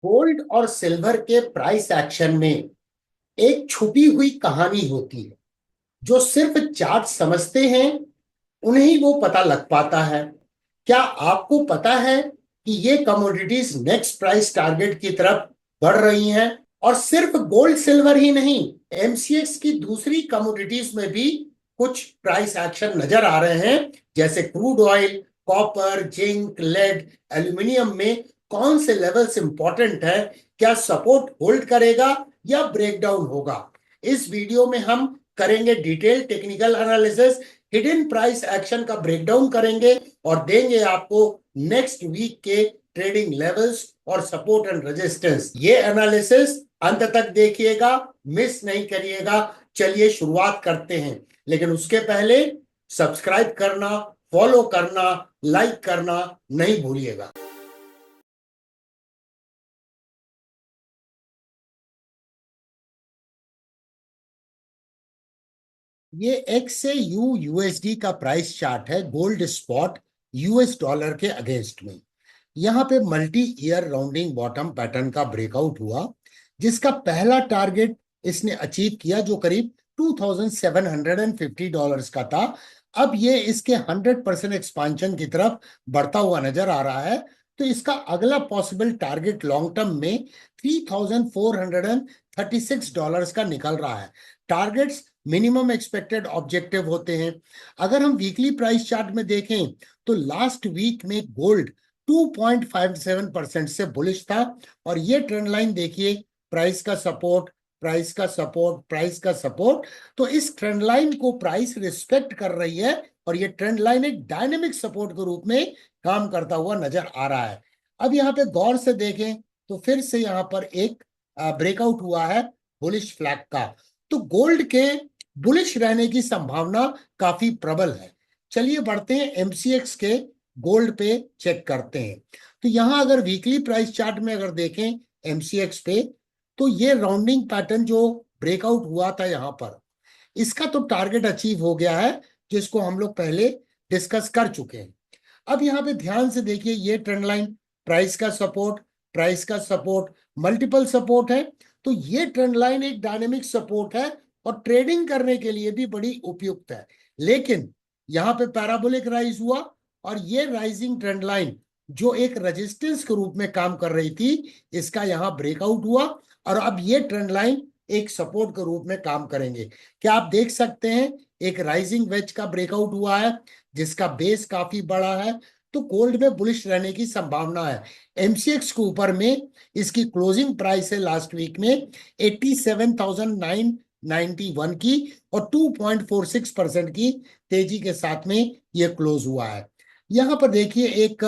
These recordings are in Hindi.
गोल्ड और सिल्वर के प्राइस एक्शन में एक छुपी हुई कहानी होती है। जो सिर्फ चार्ट समझते हैं उन्हें ही वो पता लग पाता है। क्या आपको पता है कि ये कमोडिटीज नेक्स्ट प्राइस टारगेट की तरफ बढ़ रही हैं? और सिर्फ गोल्ड सिल्वर ही नहीं, एमसीएक्स की दूसरी कमोडिटीज में भी कुछ प्राइस एक्शन नजर आ रहे हैं, जैसे crude oil, copper, zinc, lead, aluminium में कौन से लेवल्स इंपॉर्टेंट है? क्या सपोर्ट होल्ड करेगा या ब्रेकडाउन होगा? इस वीडियो में हम करेंगे detail technical analysis, hidden price action का ब्रेकडाउन करेंगे और देंगे आपको नेक्स्ट वीक के ट्रेडिंग लेवल्स और सपोर्ट एंड रेजिस्टेंस। ये एनालिसिस अंत तक देखिएगा, मिस नहीं करिएगा। चलिए शुरुआत करते हैं, लेकिन उसके पहले सब्सक्राइब करना, फॉलो करना, लाइक करना नहीं भूलिएगा। ये एक्स से यू यूएसडी का प्राइस चार्ट है, गोल्ड स्पॉट यूएस डॉलर के अगेंस्ट में। यहाँ पे multi year rounding bottom pattern का ब्रेकआउट हुआ, जिसका पहला टारगेट इसने अचीव किया, जो करीब $2750 का था। अब ये इसके 100% एक्सपांशन की तरफ बढ़ता हुआ नजर आ रहा है। तो इसका अगला पॉसिबल टारगेट लॉन्ग टर्म में $3436 का निकल रहा है। टारगेट्स मिनिमम एक्सपेक्टेड ऑब्जेक्टिव होते हैं। अगर हम वीकली प्राइस चार्ट में देखें तो लास्ट वीक में गोल्ड 2.57% से बुलिश था। और ये ट्रेंड लाइन देखिए, प्राइस का सपोर्ट, प्राइस का सपोर्ट, प्राइस का सपोर्ट। तो इस ट्रेंड लाइन को प्राइस रिस्पेक्ट कर रही है और ये ट्रेंड लाइन एक डायनेमिक सपोर्ट के रूप में काम करता हुआ नजर आ रहा है। अब यहाँ पे गौर से देखें तो फिर से यहाँ पर एक ब्रेकआउट हुआ है बुलिश फ्लैग का। तो गोल्ड के बुलिश रहने की संभावना काफी प्रबल है। चलिए बढ़ते हैं एमसीएक्स के गोल्ड पे, चेक करते हैं। तो यहां अगर वीकली प्राइस चार्ट में अगर देखें एमसीएक्स पे, तो ये राउंडिंग पैटर्न जो ब्रेकआउट हुआ था यहाँ पर, इसका तो टारगेट अचीव हो गया है, जिसको हम लोग पहले डिस्कस कर चुके हैं। अब यहाँ पे ध्यान से देखिए, ये ट्रेंड लाइन, प्राइस का सपोर्ट, प्राइस का सपोर्ट, मल्टीपल सपोर्ट है। तो ये ट्रेंड लाइन एक डायनेमिक सपोर्ट है और ट्रेडिंग करने के लिए भी बड़ी उपयुक्त है। लेकिन यहाँ पे पैराबोलिक राइज हुआ और ये राइजिंग ट्रेंड लाइन जो एक रेजिस्टेंस के रूप में काम कर रही थी, इसका यहाँ ब्रेकआउट हुआ और अब ये ट्रेंड लाइन एक सपोर्ट के रूप में काम करेंगे। क्या आप देख सकते हैं, एक राइजिंग वेज का ब्रेकआउट हुआ है, जिसका बेस काफी बड़ा है। तो गोल्ड में बुलिश रहने की संभावना है। एमसीएक्स के ऊपर में इसकी क्लोजिंग प्राइस है लास्ट वीक में 87,991 की और 2.46% की तेजी के साथ में ये क्लोज हुआ है। यहां पर देखिए एक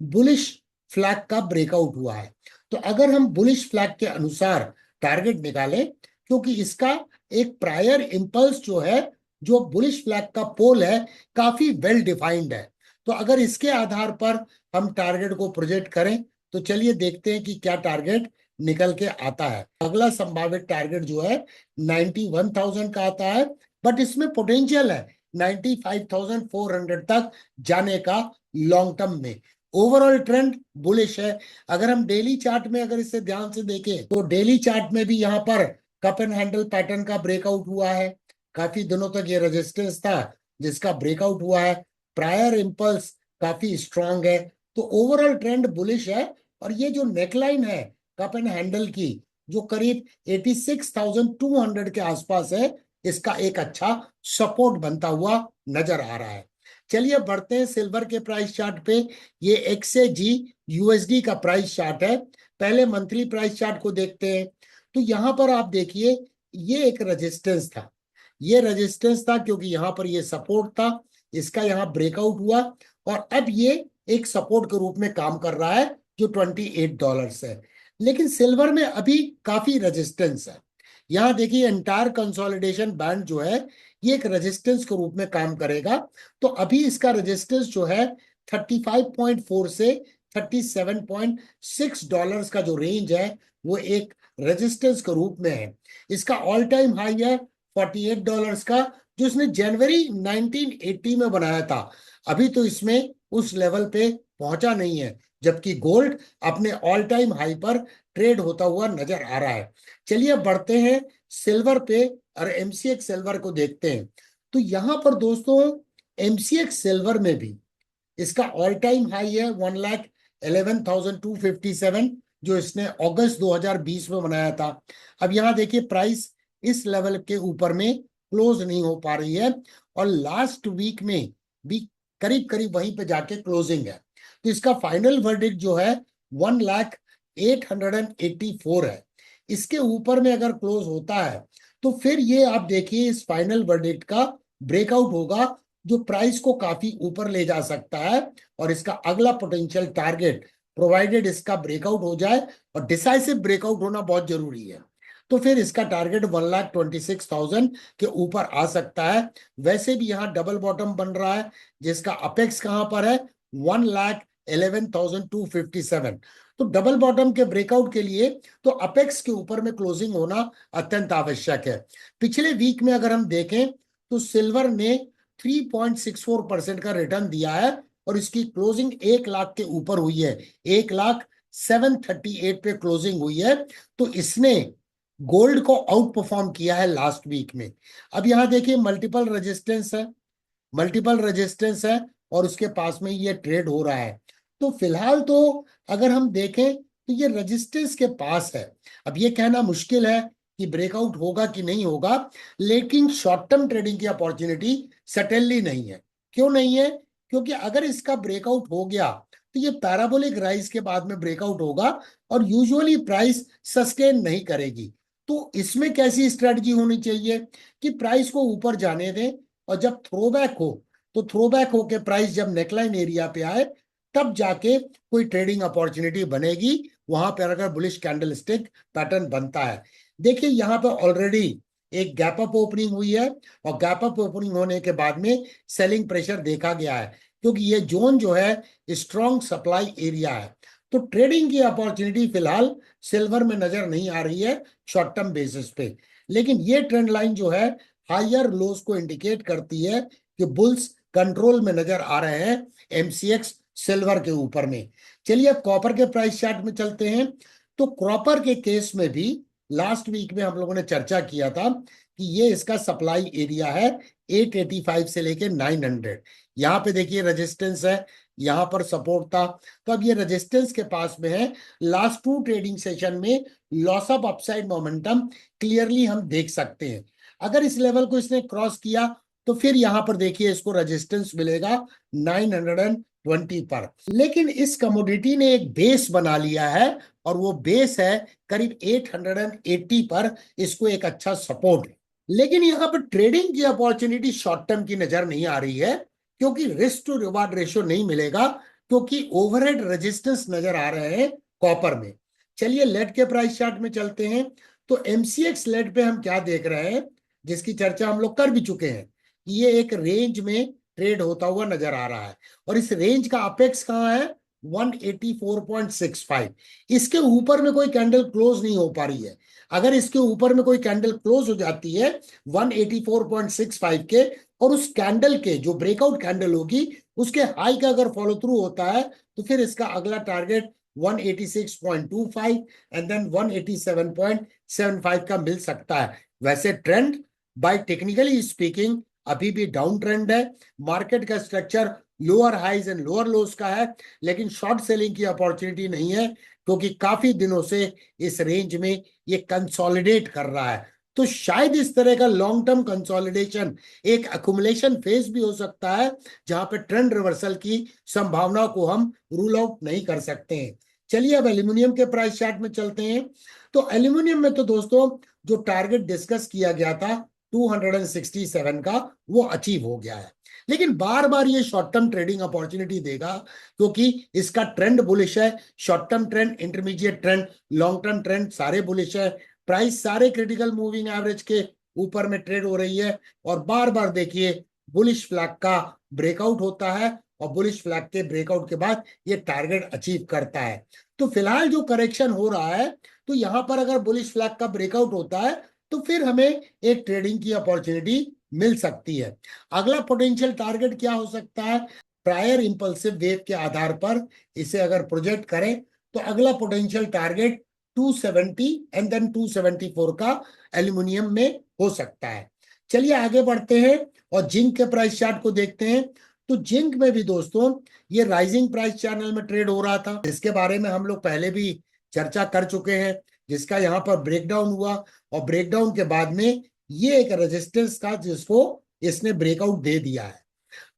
बुलिश फ्लैग का ब्रेकआउट हुआ है। तो अगर हम बुलिश फ्लैग के अनुसार टारगेट निकालें, क्योंकि इसका एक प्रायर इंपल्स जो है, जो बुलिश फ्लैग का पोल है, काफी वेल डिफाइंड है। तो अगर इसके आधार पर हम टारगेट को प्रोजेक्ट करें, तो चलिए देखते हैं कि क्या टारगेट निकल के आता है। अगला संभावित टारगेट जो है 91,000 का आता है, बट इसमें पोटेंशियल है 95,400 तक जाने का लॉन्ग टर्म में। ओवरऑल ट्रेंड बुलिश है। अगर हम डेली चार्ट में अगर इसे ध्यान से देखें, तो डेली चार्ट में भी यहाँ पर कप एंड हैंडल पैटर्न का ब्रेकआउट हुआ है। काफी दिनों तक ये रेजिस्टेंस था, जिसका ब्रेकआउट हुआ है। प्रायर इंपल्स काफी स्ट्रांग है। तो ओवरऑल ट्रेंड बुलिश है। और ये जो नेकलाइन है कप एंड हैंडल की, जो करीब 86,200 के आसपास है, इसका एक अच्छा सपोर्ट बनता हुआ नजर आ रहा है। चलिए बढ़ते हैं सिल्वर के प्राइस चार्ट पे। ये एक्सएजी यूएसडी का प्राइस चार्ट है। पहले मंथली प्राइस चार्ट को देखते हैं। तो यहां पर आप देखिए, ये एक रेजिस्टेंस था, ये रेजिस्टेंस था क्योंकि यहां पर ये सपोर्ट था। इसका यहाँ ब्रेकआउट हुआ और अब ये एक सपोर्ट के रूप में काम कर रहा है, जो $28 है। लेकिन सिल्वर में अभी काफी रेजिस्टेंस है। यहाँ देखिए एंटायर कंसोलिडेशन बैंड जो है, ये एक रेजिस्टेंस के रूप में काम करेगा। तो अभी इसका रेजिस्टेंस जो है 35.4 से $37.6 का जो रेंज है, वो एक रेजिस्टेंस के रूप में है। इसका ऑल टाइम हाई है $48 का, जो इसने जनवरी 1980 में बनाया था। अभी तो इसमें उस लेवल पे पहुंचा नहीं है, जबकि गोल्ड अपने ऑल टाइम हाई पर ट्रेड होता हुआ नजर आ रहा है। चलिए बढ़ते हैं सिल्वर पे और एमसीएक्स सिल्वर को देखते हैं। तो यहां पर दोस्तों एमसीएक्स सिल्वर में भी इसका ऑल टाइम हाई है 1,11,257, जो इसने अगस्त 2020 में बनाया था। अब यहां देखिए प्राइस इस लेवल के ऊपर में क्लोज नहीं हो पा रही है, और लास्ट वीक में भी करीब करीब वहीं पे जाके क्लोजिंग है। तो इसका फाइनल वर्डिक्ट जो है 1,08,84 है। इसके ऊपर में अगर क्लोज होता है तो फिर ये आप देखिए इस फाइनल वर्डिक्ट का ब्रेकआउट होगा, जो प्राइस को काफी ऊपर ले जा सकता है। और इसका अगला पोटेंशियल टारगेट, प्रोवाइडेड इसका ब्रेकआउट हो जाए, और डिसाइसिव ब्रेकआउट होना बहुत जरूरी है, तो फिर इसका टारगेट 1,26,000 के ऊपर आ सकता है। वैसे भी यहाँ डबल बॉटम बन रहा है, जिसका अपेक्स कहां पर है 1,11,257। तो डबल बॉटम के ब्रेकआउट के लिए तो अपेक्स के ऊपर में क्लोजिंग होना अत्यंत आवश्यक है। पिछले वीक में अगर हम देखें तो सिल्वर ने 3.64% का रिटर्न दिया है, और इसकी क्लोजिंग 1 लाख के ऊपर हुई है। 1,0738 पे क्लोजिंग हुई है। तो इसने गोल्ड को आउट परफॉर्म किया है लास्ट वीक में। अब यहां देखिए मल्टीपल रेजिस्टेंस है, मल्टीपल रेजिस्टेंस है, और उसके पास में ये ट्रेड हो रहा है। तो फिलहाल तो अगर हम देखें तो ये रेजिस्टेंस के पास है। अब ये कहना मुश्किल है कि ब्रेकआउट होगा कि नहीं होगा, लेकिन शॉर्ट टर्म ट्रेडिंग की अपॉर्चुनिटी सटनली नहीं है। क्यों नहीं है? क्योंकि अगर इसका ब्रेकआउट हो गया तो ये पैराबोलिक राइज के बाद में ब्रेकआउट होगा, और यूजुअली प्राइस सस्टेन नहीं करेगी। तो इसमें कैसी स्ट्रेटजी होनी चाहिए कि प्राइस को ऊपर जाने दें, और जब थ्रोबैक हो तो थ्रोबैक होके प्राइस जब नेकलाइन एरिया पे आए तब जाके कोई ट्रेडिंग अपॉर्चुनिटी बनेगी, वहां पर अगर बुलिश कैंडल स्टिक पैटर्न बनता है। देखिए यहाँ पे ऑलरेडी एक गैप अप ओपनिंग हुई है, और गैप अप ओपनिंग होने के बाद में सेलिंग प्रेशर देखा गया है, क्योंकि ये जोन जो है स्ट्रॉन्ग सप्लाई एरिया है। तो ट्रेडिंग की अपॉर्चुनिटी फिलहाल सिल्वर में नजर नहीं आ रही है शॉर्ट टर्म बेसिस पे। लेकिन ये ट्रेंड लाइन जो है हायर लोज को इंडिकेट करती है कि बुल्स कंट्रोल में नजर आ रहे हैं एमसीएक्स सिल्वर के ऊपर में। चलिए अब कॉपर के प्राइस चार्ट में चलते हैं। तो कॉपर के केस में भी लास्ट वीक में हम लोगों ने चर्चा किया था कि ये इसका सप्लाई एरिया है 885 से लेके 900। यहाँ पे देखिए रेजिस्टेंस है, यहाँ पर सपोर्ट था। तो अब ये रेजिस्टेंस के पास में है। लास्ट 2 ट्रेडिंग सेशन में loss of upside momentum clearly हम देख सकते हैं। अगर इस लेवल को इसने क्रॉस किया तो फिर यहां पर देखिए इसको रेजिस्टेंस मिलेगा 920 पर। लेकिन इस कमोडिटी ने एक बेस बना लिया है, और वो बेस है करीब 880 पर। इसको एक अच्छा सपोर्ट है। लेकिन यहाँ पर ट्रेडिंग की अपॉर्चुनिटी शॉर्ट टर्म की नजर नहीं आ रही है, क्योंकि रिस्क टू रिवार्ड रेशियो नहीं मिलेगा, क्योंकि ओवरहेड रेजिस्टेंस नजर आ रहे हैं कॉपर में। चलिए लेड के प्राइस चार्ट में चलते हैं। तो एमसीएक्स लेड पे हम क्या देख रहे हैं, जिसकी चर्चा हम लोग कर भी चुके हैं कि ये एक रेंज में ट्रेड होता हुआ नजर आ रहा है, और इस रेंज का अपेक्स कहाँ है 184.65। इसके ऊपर में कोई कैंडल क्लोज नहीं हो पा रही है। अगर इसके ऊपर में कोई कैंडल क्लोज हो जाती है 184.65 के, और उस कैंडल के जो ब्रेकआउट कैंडल होगी उसके हाई का अगर फॉलो थ्रू होता है, तो फिर इसका अगला टारगेट 186.25 एंड देन 187.75 का मिल सकता है। वैसे ट्रेंड बाय टेक्निकली स्पीकिंग अभी भी डाउन ट्रेंड है। मार्केट का structure lower highs and lower lows का है, लेकिन शॉर्ट सेलिंग की अपॉर्चुनिटी नहीं है, क्योंकि काफी दिनों से इस रेंज में ये कंसोलिडेट कर रहा है। तो शायद इस तरह का लॉन्ग टर्म कंसोलिडेशन एक अकुमुलेशन फेज भी हो सकता है, जहां पे ट्रेंड रिवर्सल की संभावना को हम रूल आउट नहीं कर सकते हैं। चलिए अब एल्यूमिनियम के प्राइस चार्ट में चलते हैं। तो एल्यूमिनियम में तो दोस्तों जो टारगेट डिस्कस किया गया था 267 का, वो अचीव हो गया है। लेकिन बार बार ये शॉर्ट टर्म ट्रेडिंग अपॉर्चुनिटी देगा, क्योंकि इसका ट्रेंड बुलिश है। Short term trend, intermediate trend, long term trend सारे बुलिश है। प्राइस सारे क्रिटिकल मूविंग एवरेज के ऊपर में ट्रेड हो रही है, और बार बार देखिए बुलिश फ्लैग का ब्रेकआउट होता है, और बुलिश फ्लैग के ब्रेकआउट के बाद ये टारगेट अचीव करता है। तो फिलहाल जो करेक्शन हो रहा है, तो यहां पर अगर बुलिश फ्लैग का ब्रेकआउट होता है तो फिर हमें एक ट्रेडिंग की अपॉर्चुनिटी मिल सकती है। अगला पोटेंशियल टारगेट क्या हो सकता है? प्रायर इंपल्सिव वेव के आधार पर इसे अगर प्रोजेक्ट करें तो अगला पोटेंशियल टारगेट 270 एंड देन 274 का एल्यूमिनियम में हो सकता है। चलिए आगे बढ़ते हैं और जिंक के प्राइस चार्ट को देखते हैं। तो जिंक में भी दोस्तों ये राइजिंग प्राइस चैनल में ट्रेड हो रहा था, इसके बारे में हम लोग पहले भी चर्चा कर चुके हैं, जिसका यहाँ पर ब्रेकडाउन हुआ और ब्रेकडाउन के बाद में ये एक रेजिस्टेंस था जिसको इसने ब्रेकआउट दे दिया है।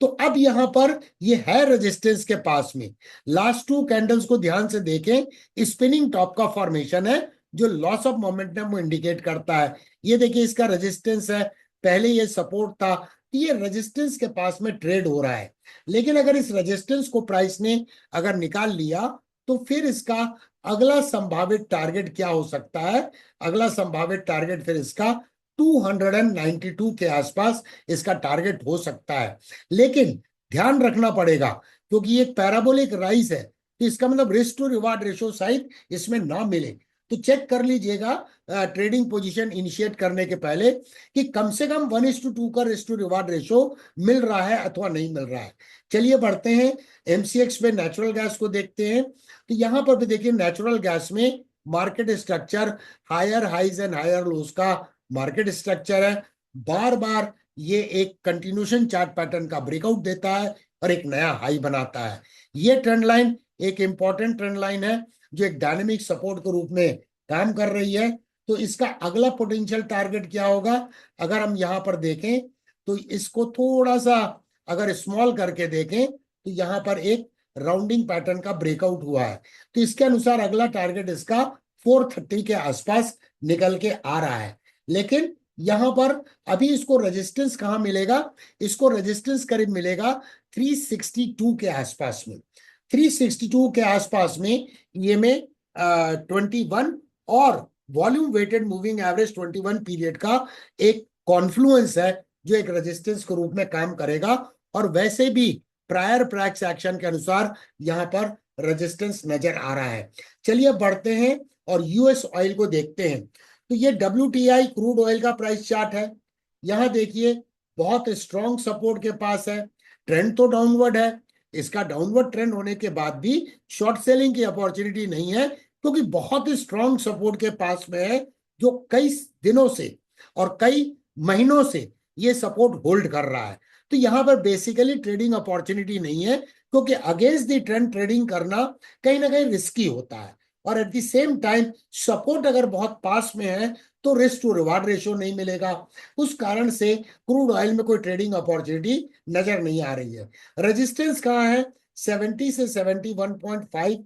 तो अब यहां पर ये है रेजिस्टेंस के पास में, लास्ट टू कैंडल्स को ध्यान से देखें, स्पिनिंग टॉप का फॉर्मेशन है जो लॉस ऑफ मोमेंटम को इंडिकेट करता है। ये देखिए इसका रेजिस्टेंस है, पहले ये सपोर्ट था, ये रेजिस्टेंस के पास में ट्रेड हो रहा है। लेकिन अगर इस रेजिस्टेंस को प्राइस ने अगर निकाल लिया तो फिर इसका अगला संभावित टारगेट क्या हो सकता है? अगला संभावित टारगेट फिर इसका 292 के आसपास इसका टारगेट हो सकता है। लेकिन ध्यान रखना पड़ेगा क्योंकि ये एक पैराबोलिक राइज है, तो इसका मतलब रिस्क टू रिवार्ड रेशो शायद इसमें ना मिले। तो चेक कर लीजिएगा ट्रेडिंग पोजीशन इनिशिएट करने के पहले कि कम से कम 1:2 का रिस्क टू रिवार्ड रेशो मिल रहा है अथवा नहीं मिल रहा है। चलिए बढ़ते हैं एमसीएक्स पे नेचुरल गैस को देखते हैं। तो यहां पर भी देखिए नेचुरल गैस में market structure higher highs and higher lows का मार्केट स्ट्रक्चर है। बार बार ये एक कंटिन्यूशन चार्ट पैटर्न का ब्रेकआउट देता है और एक नया हाई बनाता है। ये ट्रेंड लाइन एक इंपॉर्टेंट ट्रेंड लाइन है जो एक डायनेमिक सपोर्ट के रूप में काम कर रही है। तो इसका अगला पोटेंशियल टारगेट क्या होगा? अगर हम यहां पर देखें तो इसको थोड़ा सा अगर स्मॉल करके देखें तो यहां पर एक राउंडिंग पैटर्न का ब्रेकआउट हुआ है, तो इसके अनुसार अगला टारगेट इसका 430 के आसपास निकल के आ रहा है। लेकिन यहां पर अभी इसको रेजिस्टेंस कहां मिलेगा? इसको रेजिस्टेंस करीब मिलेगा 362 के आसपास में। 362 के आसपास में ये में 21 और volume weighted moving average 21 period का एक कॉन्फ्लुएंस है जो एक रेजिस्टेंस के रूप में काम करेगा। और वैसे भी प्रायर प्राइस एक्शन के अनुसार यहां पर रेजिस्टेंस नजर आ रहा है। चलिए बढ़ते हैं और यूएस ऑयल को देखते हैं। तो ये WTI क्रूड ऑयल का प्राइस चार्ट है। यहां देखिए बहुत स्ट्रॉन्ग सपोर्ट के पास है, ट्रेंड तो डाउनवर्ड है। इसका डाउनवर्ड ट्रेंड होने के बाद भी शॉर्ट सेलिंग की अपॉर्चुनिटी नहीं है क्योंकि बहुत ही स्ट्रॉन्ग सपोर्ट के पास में है जो कई दिनों से और कई महीनों से ये सपोर्ट होल्ड कर रहा है। तो यहां पर बेसिकली ट्रेडिंग अपॉर्चुनिटी नहीं है क्योंकि अगेंस्ट द ट्रेंड ट्रेडिंग करना कहीं ना कहीं रिस्की होता है और at the same time support अगर बहुत पास में है तो रिस्क टू रिवार्ड रेशियो नहीं मिलेगा। उस कारण से क्रूड ऑयल में कोई ट्रेडिंग अपॉर्चुनिटी नजर नहीं आ रही है। रेजिस्टेंस कहाँ है? 70 से 71.5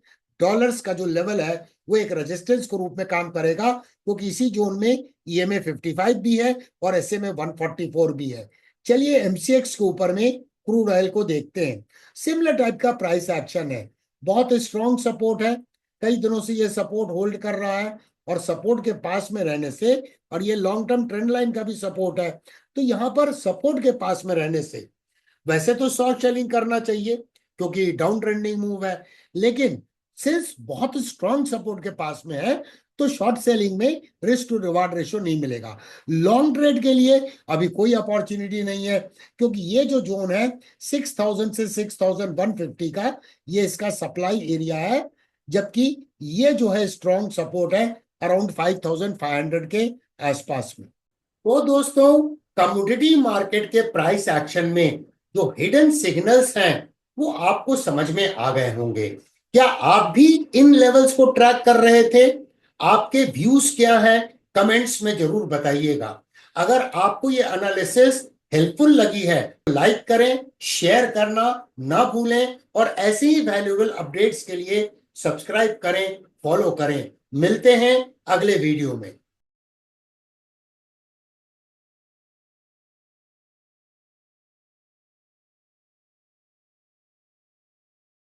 डॉलर्स का जो लेवल है वो एक रेजिस्टेंस के रूप में काम करेगा क्योंकि इसी जोन में EMA 55 भी है और SMA 144 भी है। चलिए एमसीएक्स के ऊपर में क्रूड ऑयल को देखते हैं। सिमिलर टाइप का प्राइस एक्शन है, बहुत स्ट्रॉन्ग सपोर्ट है, कई दिनों से ये सपोर्ट होल्ड कर रहा है और सपोर्ट के पास में रहने से, और ये लॉन्ग टर्म ट्रेंड लाइन का भी सपोर्ट है, तो यहां पर सपोर्ट के पास में रहने से वैसे तो शॉर्ट सेलिंग करना चाहिए क्योंकि डाउन ट्रेंडिंग मूव है, लेकिन सिंस बहुत स्ट्रॉन्ग सपोर्ट के पास में है तो शॉर्ट सेलिंग में रिस्क टू रिवार्ड रेशियो नहीं मिलेगा। लॉन्ग ट्रेड के लिए अभी कोई अपॉर्चुनिटी नहीं है क्योंकि ये जो जोन है 6000 से 6150 का ये इसका सप्लाई एरिया है, जबकि ये जो है स्ट्रॉन्ग सपोर्ट है अराउंड 5500 के आसपास में। तो दोस्तों कमोडिटी मार्केट के प्राइस एक्शन में जो हिडन सिग्नल्स हैं वो आपको समझ में आ गए होंगे। क्या आप भी इन लेवल्स को ट्रैक कर रहे थे? आपके व्यूज क्या हैं? कमेंट्स में जरूर बताइएगा। अगर आपको ये एनालिसिस हेल्पफुल लगी है तो लाइक करें, शेयर करना ना भूलें और ऐसे ही वैल्यूएबल अपडेट्स के लिए सब्सक्राइब करें, फॉलो करें। मिलते हैं अगले वीडियो में।